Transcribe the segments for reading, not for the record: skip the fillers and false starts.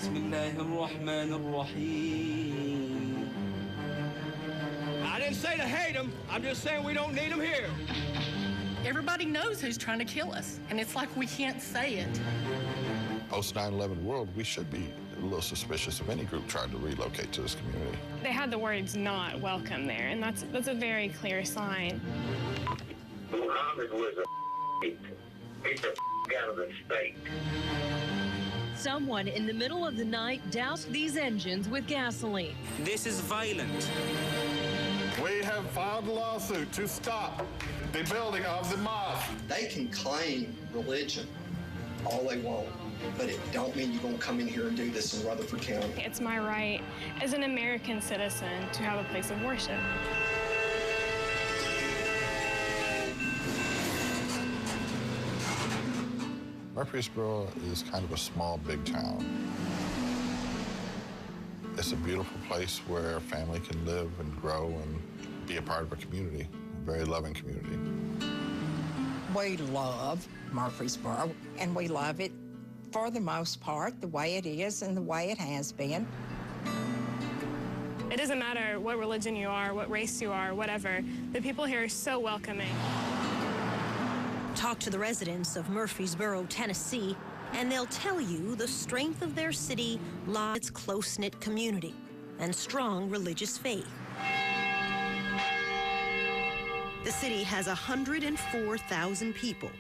بسم الله الرحمن الرحيم. I didn't say to hate them. I'm just saying we don't need them here. Everybody knows who's trying to kill us, and it's like we can't say it. Post 9/11 world, we should be a little suspicious of any group trying to relocate to this community. They had the words "not welcome" there, and that's a very clear sign. Muhammad was get the out of the state. Someone in the middle of the night doused these engines with gasoline. This is violent. We have filed a lawsuit to stop the building of the mosque. They can claim religion all they want, but it don't mean you're going to come in here and do this in Rutherford County. It's my right as an American citizen to have a place of worship. Murfreesboro is kind of a small, big town. It's a beautiful place where a family can live and grow and be a part of a community, a very loving community. We love Murfreesboro, and we love it for the most part, the way it is and the way it has been. It doesn't matter what religion you are, what race you are, whatever. The people here are so welcoming. Talk to the residents of Murfreesboro, Tennessee, and they'll tell you the strength of their city lies in its close-knit community and strong religious faith. The city has 104,000 people.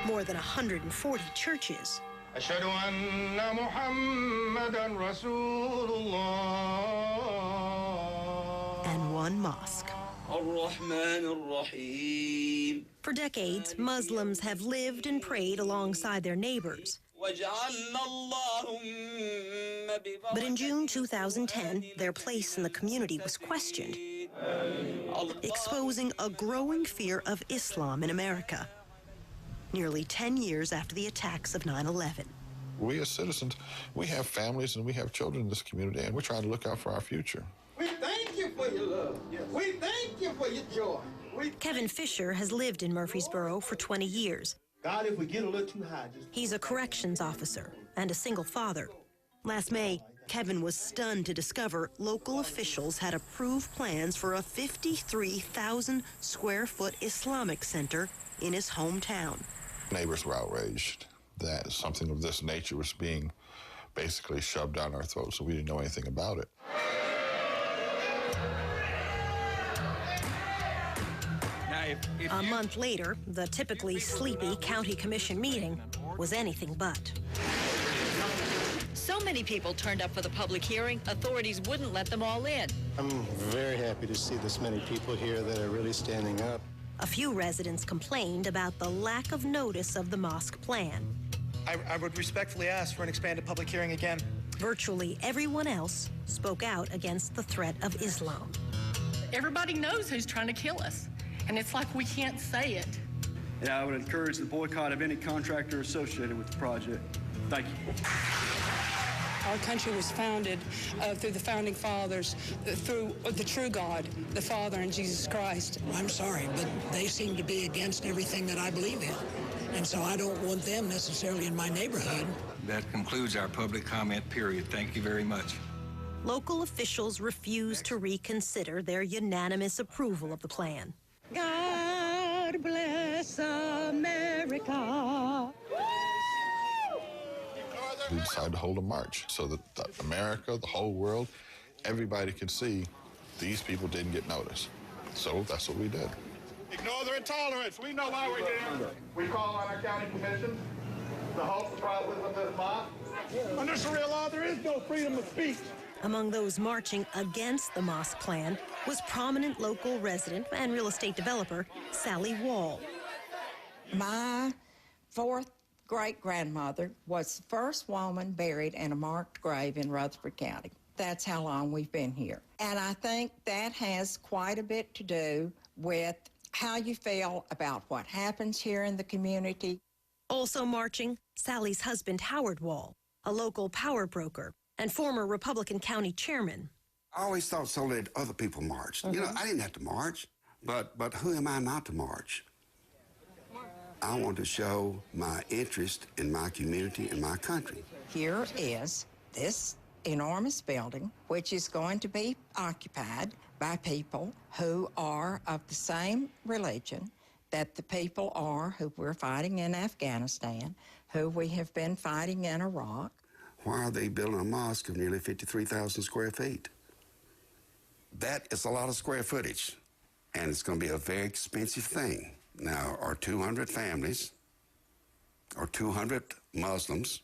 More than 140 churches. أشهد أن محمدًا رسول الله. And one mosque. الرحمن الرحيم. For decades, Muslims have lived and prayed alongside their neighbors. But in June 2010, their place in the community was questioned, exposing a growing fear of Islam in America, nearly 10 years after the attacks of 9/11. We as citizens, we have families and we have children in this community, and we're trying to look out for our future. We thank you for your love. Yes. We thank you for your joy. Kevin Fisher has lived in Murfreesboro for 20 years. God, if we get a little too high, He's a corrections officer and a single father. Last May, Kevin was stunned to discover local officials had approved plans for a 53,000 square foot Islamic center in his hometown. Neighbors were outraged that something of this nature was being basically shoved down our throats, so we didn't know anything about it. A month later, the typically sleepy county commission meeting was anything but. So many people turned up for the public hearing, authorities wouldn't let them all in. I'm very happy to see this many people here that are really standing up. A few residents complained about the lack of notice of the mosque plan. I would respectfully ask for an expanded public hearing again. Virtually everyone else spoke out against the threat of Islam. Everybody knows who's trying to kill us, and it's like we can't say it. And I would encourage the boycott of any contractor associated with the project. Thank you. Our country was founded through the founding fathers, through the true God, the Father, and Jesus Christ. I'm sorry, but they seem to be against everything that I believe in. And so I don't want them necessarily in my neighborhood. That concludes our public comment period. Thank you very much. Local officials refused to reconsider their unanimous approval of the plan. God bless America. We decided to hold a march so that America, the whole world, everybody could see these people didn't get noticed. So that's what we did. Ignore their intolerance. We know why we're here. We call on our county commission to halt the problems of this mosque. Under Sharia law, there is no freedom of speech. Among those marching against the mosque plan was prominent local resident and real estate developer Sally Wall. My fourth great-grandmother was the first woman buried in a marked grave in Rutherford County. That's how long we've been here. And I think that has quite a bit to do with how you feel about what happens here in the community. Also marching, Sally's husband, Howard Wall, a local power broker and former Republican county chairman. I always thought so that other people marched. You know, I didn't have to march, but who am I not to march? I want to show my interest in my community and my country. Here is this enormous building, which is going to be occupied by people who are of the same religion that the people are who we're fighting in Afghanistan, who we have been fighting in Iraq. Why are they building a mosque of nearly 53,000 square feet? That is a lot of square footage, and it's going to be a very expensive thing. Now, our 200 families, or 200 Muslims,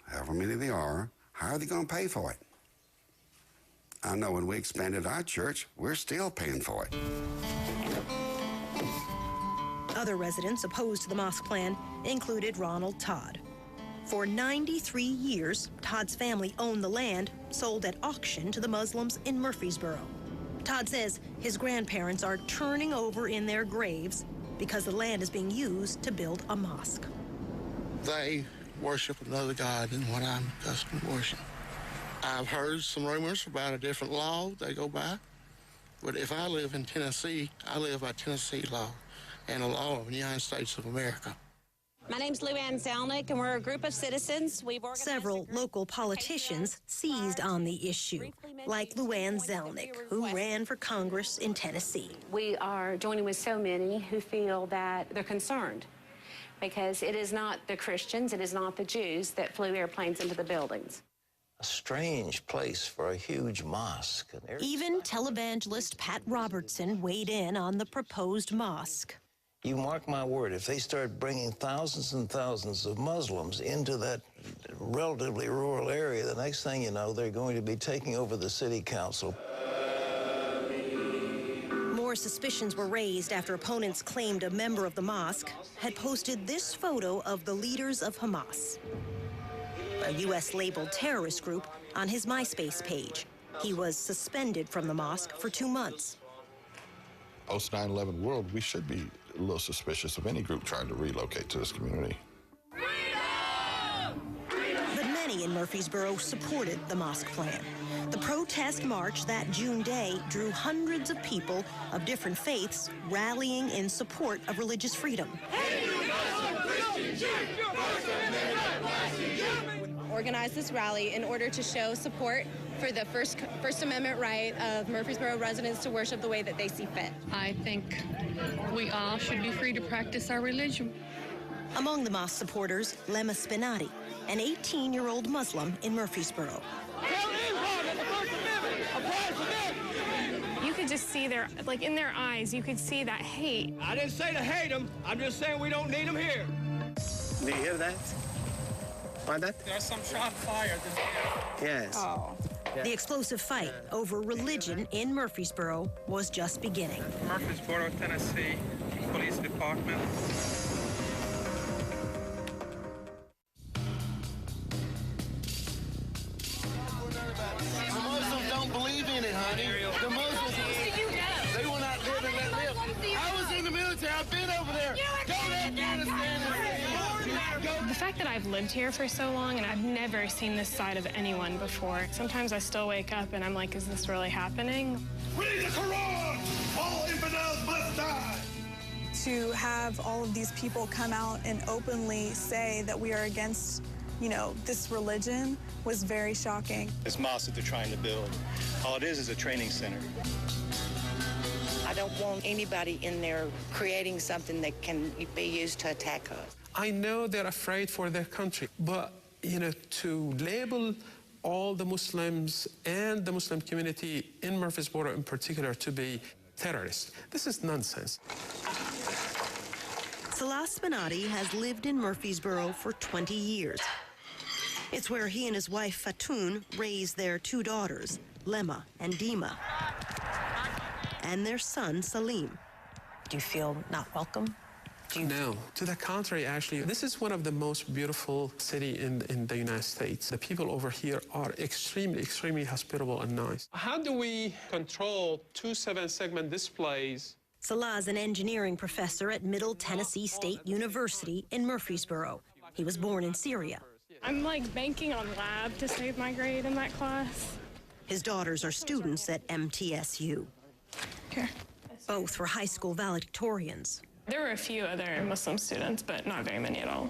however many they are, how are they going to pay for it? I know when we expanded our church, we're still paying for it. Other residents opposed to the mosque plan included Ronald Todd. For 93 years, Todd's family owned the land, sold at auction to the Muslims in Murfreesboro. Todd says his grandparents are turning over in their graves because the land is being used to build a mosque. They worship another God than what I'm accustomed to worship. I've heard some rumors about a different law they go by, but if I live in Tennessee, I live by Tennessee law and the law of the United States of America. My name's Lou Ann Zelnick, and we're a group of citizens. Several local politicians seized on the issue, like Lou Ann Zelnick, who ran for Congress in Tennessee. We are joining with so many who feel that they're concerned because it is not the Christians, it is not the Jews that flew airplanes into the buildings. A strange place for a huge mosque. Even televangelist Pat Robertson weighed in on the proposed mosque. You mark my word, if they start bringing thousands and thousands of Muslims into that relatively rural area, the next thing you know, they're going to be taking over the city council. More suspicions were raised after opponents claimed a member of the mosque had posted this photo of the leaders of Hamas, a U.S.-labeled terrorist group, on his MySpace page. He was suspended from the mosque for 2 months. Post 9/11 world, we should be a little suspicious of any group trying to relocate to this community. But many in Murfreesboro supported the mosque plan. The protest march that June day drew hundreds of people of different faiths rallying in support of religious freedom. Organized this rally in order to show support for the First Amendment right of Murfreesboro residents to worship the way that they see fit. I think we all should be free to practice our religion. Among the mosque supporters, Lema Spinati, an 18-year-old Muslim in Murfreesboro. You could just see in their eyes, you could see that hate. I didn't say to hate them. I'm just saying we don't need them here. Do you hear that? Find that? There's some shot fired. Yes. Oh. The explosive fight over religion in Murfreesboro was just beginning. Murfreesboro, Tennessee, Police Department. The Muslims don't believe in it, honey. The Muslims, they will not live and let live. I was in the military. I've been over there. Go to Afghanistan. The fact that I've lived here for so long and I've never seen this side of anyone before. Sometimes I still wake up and I'm like, is this really happening? Read the Quran! All infidels must die! To have all of these people come out and openly say that we are against, this religion was very shocking. This mosque that they're trying to build, all it is a training center. I don't want anybody in there creating something that can be used to attack us. I know they're afraid for their country, but, to label all the Muslims and the Muslim community in Murfreesboro in particular to be terrorists, this is nonsense. Salah Spinati has lived in Murfreesboro for 20 years. It's where he and his wife Fatoun raised their 2 daughters, Lema and Dima, and their son Salim. Do you feel not welcome? No, to the contrary, actually. This is one of the most beautiful cities in the United States. The people over here are extremely, extremely hospitable and nice. How do we control 2 7-segment displays? Salah is an engineering professor at Middle Tennessee State University in Murfreesboro. He was born in Syria. I'm banking on lab to save my grade in that class. His daughters are students at MTSU. Here. Both were high school valedictorians. There were a few other Muslim students, but not very many at all.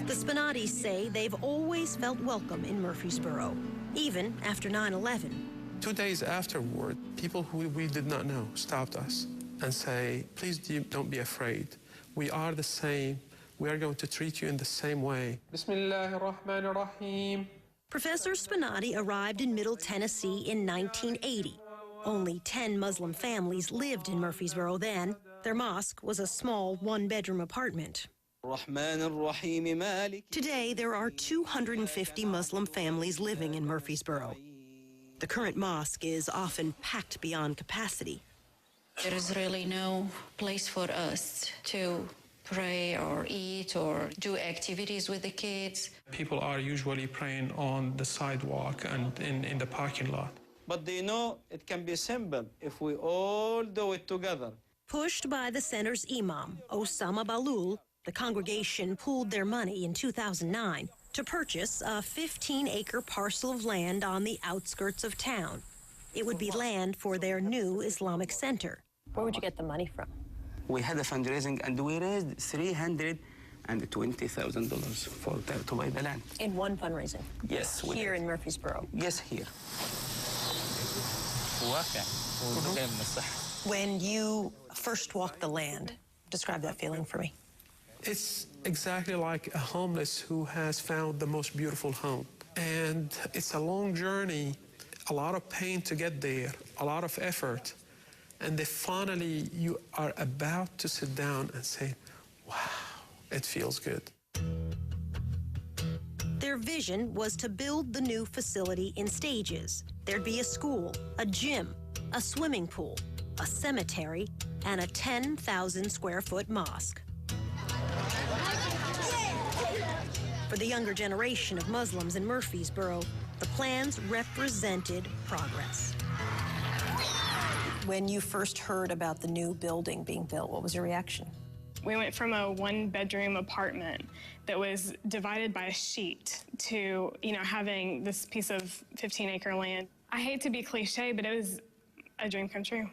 The Spinatis say they've always felt welcome in Murfreesboro, even after 9/11. 2 days afterward, people who we did not know stopped us and say, please don't be afraid. We are the same. We are going to treat you in the same way. Bismillahirrahmanirrahim. Professor Spinati arrived in Middle Tennessee in 1980. Only 10 Muslim families lived in Murfreesboro then. Their mosque was a small one-bedroom apartment. Today, there are 250 Muslim families living in Murfreesboro. The current mosque is often packed beyond capacity. There is really no place for us to pray or eat or do activities with the kids. People are usually praying on the sidewalk and in the parking lot. But they know it can be simple if we all do it together. Pushed by the center's imam, Osama Balul, the congregation pooled their money in 2009 to purchase a 15-acre parcel of land on the outskirts of town. It would be land for their new Islamic center. Where would you get the money from? We had a fundraising and we raised $320,000 to buy the land. In one fundraising? Yes. Here in Murfreesboro? Yes, here. When you first walked the land, describe that feeling for me. It's exactly like a homeless who has found the most beautiful home. And it's a long journey, a lot of pain to get there, a lot of effort. And then finally, you are about to sit down and say, wow, it feels good. Their vision was to build the new facility in stages. There'd be a school, a gym, a swimming pool, a cemetery, and a 10,000-square-foot mosque. For the younger generation of Muslims in Murfreesboro, the plans represented progress. When you first heard about the new building being built, what was your reaction? We went from a one-bedroom apartment that was divided by a sheet to, having this piece of 15-acre land. I hate to be cliche, but it was a dream come true.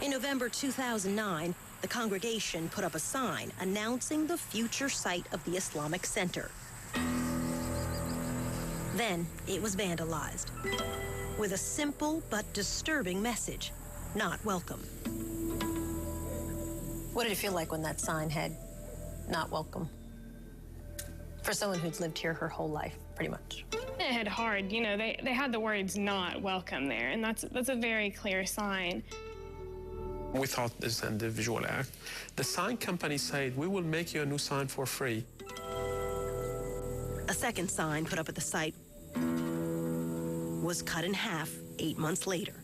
In November 2009, the congregation put up a sign announcing the future site of the Islamic Center. Then it was vandalized with a simple but disturbing message: not welcome. What did it feel like when that sign had "not welcome"? For someone who's lived here her whole life, pretty much. It hit hard. They had the words "not welcome" there, and that's a very clear sign. We thought this an individual act. The sign company said, we will make you a new sign for free. A second sign put up at the site was cut in half 8 months later.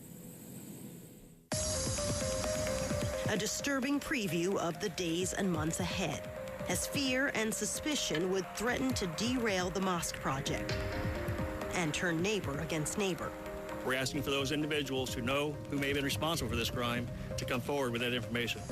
A disturbing preview of the days and months ahead, as fear and suspicion would threaten to derail the mosque project and turn neighbor against neighbor. We're asking for those individuals who know who may have been responsible for this crime to come forward with that information.